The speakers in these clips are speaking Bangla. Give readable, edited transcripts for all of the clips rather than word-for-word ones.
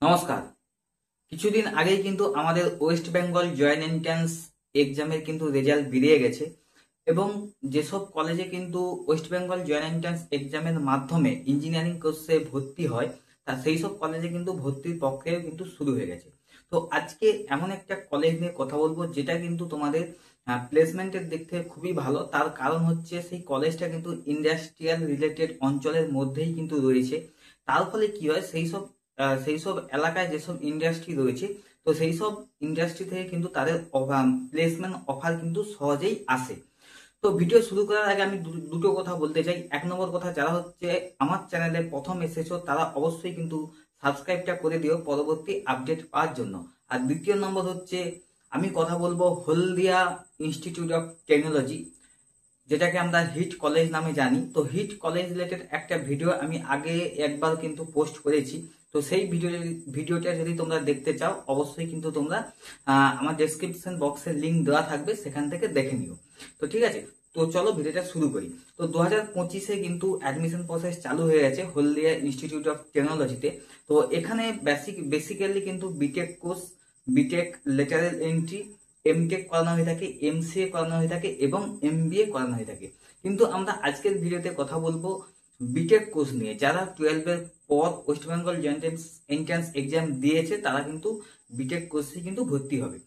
নমস্কার। কিছুদিন আগেই কিন্তু আমাদের ওয়েস্ট বেঙ্গল জয়েন্ট এন্ট্রান্স এক্সামের কিন্তু রেজাল্ট বেরিয়ে গেছে এবং যেসব কলেজে কিন্তু ওয়েস্ট বেঙ্গল জয়েন্ট এন্ট্রান্স এক্সামের মাধ্যমে ইঞ্জিনিয়ারিং কোর্সে ভর্তি হয় তা সেই সব কলেজে কিন্তু ভর্তির প্রক্রিয়াও কিন্তু শুরু হয়ে গেছে। তো আজকে এমন একটা কলেজ নিয়ে কথা বলবো যেটা কিন্তু তোমাদের প্লেসমেন্টের দিক থেকে খুবই ভালো। তার কারণ হচ্ছে সেই কলেজটা কিন্তু ইন্ডাস্ট্রিয়াল রিলেটেড অঞ্চলের মধ্যেই কিন্তু রয়েছে। তার ফলে কি হয়, সেই সব এলাকায় যেসব ইন্ডাস্ট্রি রয়েছে, তো সেই সব ইন্ডাস্ট্রি থেকে কিন্তু তাদের প্লেসমেন্ট অফার কিন্তু সহজেই আসে। তো ভিডিও শুরু করার আগে আমি দুটো কথা বলতে চাই। এক নম্বর কথা, যারা হচ্ছে আমার চ্যানেলে প্রথম এসেছো তারা অবশ্যই কিন্তু সাবস্ক্রাইবটা করে দিও পরবর্তী আপডেট পাওয়ার জন্য। আর দ্বিতীয় নম্বর হচ্ছে, আমি কথা বলবো হলদিয়া ইনস্টিটিউট অফ টেকনোলজি, যেটাকে আমরা হিট কলেজ নামে জানি। তো হিট কলেজ রিলেটেড একটা ভিডিও আমি আগে একবার কিন্তু পোস্ট করেছি। তো সেই ভিডিওটা যদি তোমরা দেখতে চাও অবশ্যই কিন্তু তোমরা আমার ডেসক্রিপশন বক্সে লিংক দেওয়া থাকবে, সেখান থেকে দেখে নিও। তো ঠিক আছে, তো চলো ভিডিওটা শুরু করি। তো 2025-এ কিন্তু অ্যাডমিশন প্রসেস চালু হয়ে গেছে হলদিয়া ইনস্টিটিউট অফ টেকনোলজিতে। তো এখানে বেসিক্যালি কিন্তু BTech course, BTech lateral entry, MTech করানো হয়ে থাকে, এমসিএ করানো হয়ে থাকে এবং এমবিএ করানো হয়ে থাকে। কিন্তু আমরা আজকের ভিডিওতে কথা বলবো বিটেক কোর্স নিয়ে। যারা 12-এর পর West Bengal joint entrance exam দিয়েছে তারা কিন্তু বিটেক কোর্সে কিন্তু ভর্তি হবে।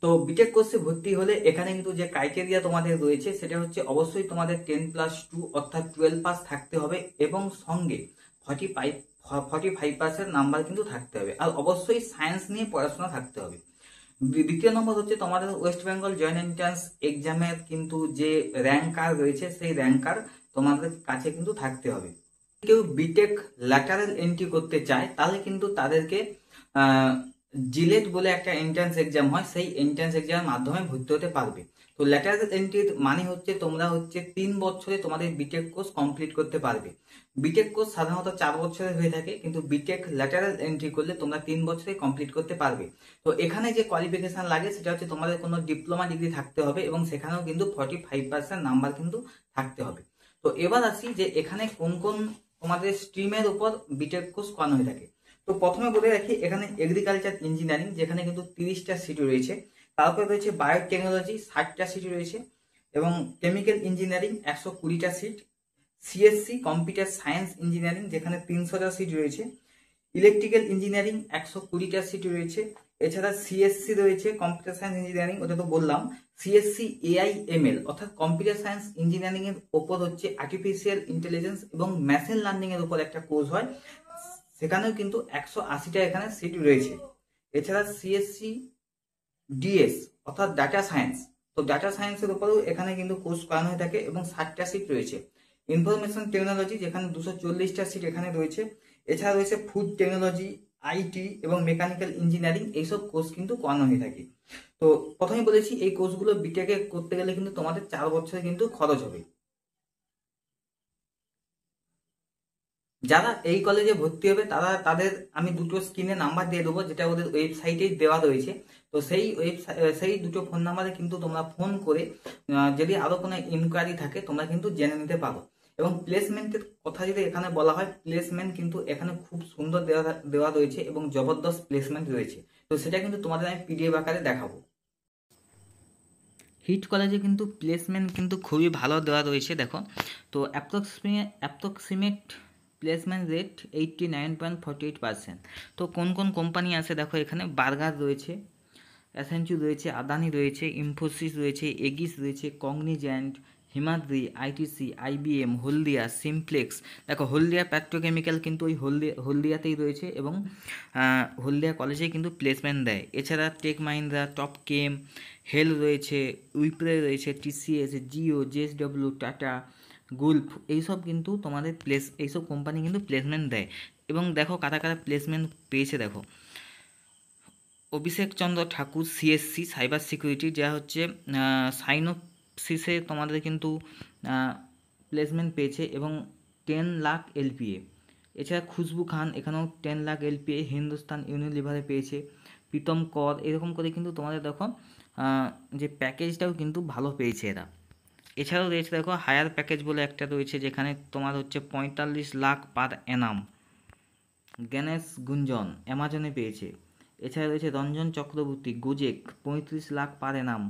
তো বিটেক কোর্সে ভর্তি হলে এখানে কিন্তু যে ক্রাইটেরিয়া তোমাদের রয়েছে সেটা হচ্ছে অবশ্যই তোমাদের 10+2 অর্থাৎ 12 পাস থাকতে হবে এবং সঙ্গে 45% নাম্বার কিন্তু থাকতে হবে, আর অবশ্যই সায়েন্স নিয়ে পড়াশোনা থাকতে হবে। দ্বিতীয় নম্বর হচ্ছে তোমাদের ওয়েস্ট বেঙ্গল জয়েন্ট এন্ট্রান্স এক্সামের কিন্তু যে র্যাঙ্কার রয়েছে সেই র্যাঙ্কার তোমাদের কাছে কিন্তু থাকতে হবে। কেউ বিটেক ল্যাটারাল এন্ট্রি করতে চায় তাহলে কিন্তু তাদেরকে জিলেট বলে একটা এন্ট্রান্স এক্সাম হয়, সেই এন্ট্রান্স এক্সামের মাধ্যমে ভর্তি হতে পারবে। তো ল্যাটারাল এন্ট্রির মানে হচ্ছে তোমরা হচ্ছে 3 বছরে তোমাদের বিটেক কোর্স কমপ্লিট করতে পারবে। বিটেক কোর্স সাধারণত 4 বছরের হয়ে থাকে, কিন্তু বিটেক ল্যাটারাল এন্ট্রি করলে তোমরা 3 বছরে কমপ্লিট করতে পারবে। তো এখানে যে কোয়ালিফিকেশন লাগে সেটা হচ্ছে তোমাদের কোনো ডিপ্লোমা ডিগ্রি থাকতে হবে এবং সেখানেও কিন্তু 45% নাম্বার কিন্তু থাকতে হবে। তো এবার আসি যে এখানে কোন কোন তোমাদের স্ট্রিমের উপর বিটেক কোর্স করানো হয়ে থাকে। তো প্রথমে বলে রাখি, এখানে এগ্রিকালচার ইঞ্জিনিয়ারিং যেখানে কিন্তু 30টা সিট রয়েছে, তারপরে রয়েছে বায়োটেকনোলজি 60টা সিট রয়েছে এবং কেমিক্যাল ইঞ্জিনিয়ারিং 120টা seat, CSC computer science engineering যেখানে 300টা সিট রয়েছে, ইলেকট্রিক্যাল ইঞ্জিনিয়ারিং 120টা সিট রয়েছে। এছাড়া সিএসসি রয়েছে কম্পিউটার সায়েন্স ইঞ্জিনিয়ারিং, ওটা তো বললাম। সিএসসি এআইএমএল অর্থাৎ কম্পিউটার সায়েন্স ইঞ্জিনিয়ারিং এর উপর হচ্ছে আর্টিফিশিয়াল ইন্টেলিজেন্স এবং মেশিন লার্নিং এর উপর একটা কোর্স হয়, সেখানেও কিন্তু 180টা এখানে সিট রয়েছে। এছাড়া সিএসসি ডিএস অর্থাৎ ডাটা সায়েন্স, তো ডাটা সায়েন্সের উপরেও এখানে কিন্তু কোর্স করানো হয়ে থাকে এবং 60টা সিট রয়েছে। ইনফরমেশন টেকনোলজি যেখানে 240টা সিট এখানে রয়েছে। এছাড়া রয়েছে ফুড টেকনোলজি, আইটি এবং মেকানিক্যাল ইঞ্জিনিয়ারিং, এইসব কোর্স কিন্তু করানো হয়ে থাকে। তো প্রথমে বলেছি এই কোর্সগুলো বিটেকে করতে গেলে কিন্তু তোমাদের 4 বছরে কিন্তু খরচ হবে। যারা এই কলেজে ভর্তি হবে তাদের আমি দুটো স্ক্রিনে নাম্বার দিয়ে দেবো, যেটা ওদের ওয়েবসাইটেই দেওয়া রয়েছে। তো সেই দুটো ফোন নাম্বারে কিন্তু তোমরা ফোন করে যদি আরো কোনো ইনকোয়ারি থাকে তোমরা কিন্তু জেনে নিতে পারো। এবং প্লেসমেন্টের কথা যদি এখানে বলা হয়, প্লেসমেন্ট কিন্তু এখানে খুব সুন্দর দেওয়া দেওয়া রয়েছে এবং জবরদস্ত প্লেসমেন্ট রয়েছে। তো সেটা কিন্তু তোমাদের আমি পিডিএফ আকারে দেখাবো। হিট কলেজে কিন্তু প্লেসমেন্ট কিন্তু খুবই ভালো দেওয়া রয়েছে, দেখো। তো অ্যাপ্রক্সিমেট প্লেসমেন্ট রেট 89.48%। তো কোন কোন কোম্পানি আছে দেখো, এখানে বার্গার রয়েছে, অ্যাসেঞ্চুর রয়েছে, আদানি রয়েছে, ইনফোসিস রয়েছে, এগিস রয়েছে, কগনিজেন্ট, হিমাদ্রি, আইটিসি, আইবিএম, হলদিয়া, সিমপ্লেক্স। দেখো হলদিয়া পেট্রোকেমিক্যাল কিন্তু ওই হলদিয়াতেই রয়েছে এবং হলদিয়া কলেজেই কিন্তু প্লেসমেন্ট দেয়। এছাড়া টেক মাহিন্দ্রা, টপ কেম, হেল রয়েছে, উইপ্রে রয়েছে, টিসিএস, জিও, জেএসডব্লিউ, টাটা, গুলফ, এইসব কিন্তু তোমাদের এইসব কোম্পানি কিন্তু প্লেসমেন্ট দেয়। এবং দেখো কারা কারা প্লেসমেন্ট পেয়েছে, দেখো অভিষেক চন্দ্র ঠাকুর সিএসসি সাইবার সিকিউরিটি, যা হচ্ছে সাইনোপসিসে তোমাদের কিন্তু প্লেসমেন্ট পেয়েছে এবং 10 লাখ এলপিএ। এছাড়া খুশবু খান এখানেও 10 লাখ এলপিএ হিন্দুস্তান ইউনিলিভারে পেয়েছে, প্রীতম কর, এরকম করে কিন্তু তোমাদের দেখো যে প্যাকেজটাও কিন্তু ভালো পেয়েছে এরা। এছাড়াও রয়েছে দেখো হায়ার প্যাকেজ বলে একটা রয়েছে, যেখানে তোমার হচ্ছে 45 লাখ পার অ্যানাম। জ্ঞানেশ গুঞ্জন অ্যামাজনে পেয়েছে। এছাড়া রয়েছে রঞ্জন চক্রবর্তী গোজেক 35 লাখ পার অ্যানাম।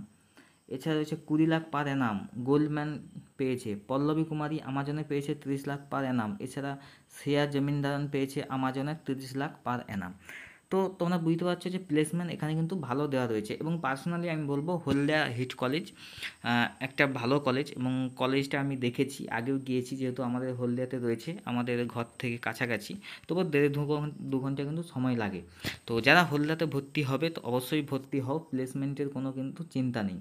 এছাড়া রয়েছে 20 লাখ পার অ্যানাম গোল্ডম্যান পেয়েছে। পল্লবী কুমারী আমাজনে পেয়েছে 30 লাখ পার অ্যানাম। এছাড়া শ্রেয়া জমিন্দারন পেয়েছে আমাজনে 30 লাখ পার অ্যানাম। তো তোমরা বুঝতে পারছো যে প্লেসমেন্ট এখানে কিন্তু ভালো দেওয়া রয়েছে। এবং পার্সোনালি আমি বলবো হলদিয়া হিট কলেজ একটা ভালো কলেজ, এবং কলেজটা আমি দেখেছি, আগেও গিয়েছি, যেহেতু আমাদের হলদিয়াতে রয়েছে, আমাদের ঘর থেকে কাছাকাছি। তবু 1.5-2 ঘন্টা কিন্তু সময় লাগে। তো যারা হলদিয়াতে ভর্তি হবে তো অবশ্যই ভর্তি হও, প্লেসমেন্টের কোনো কিন্তু চিন্তা নেই।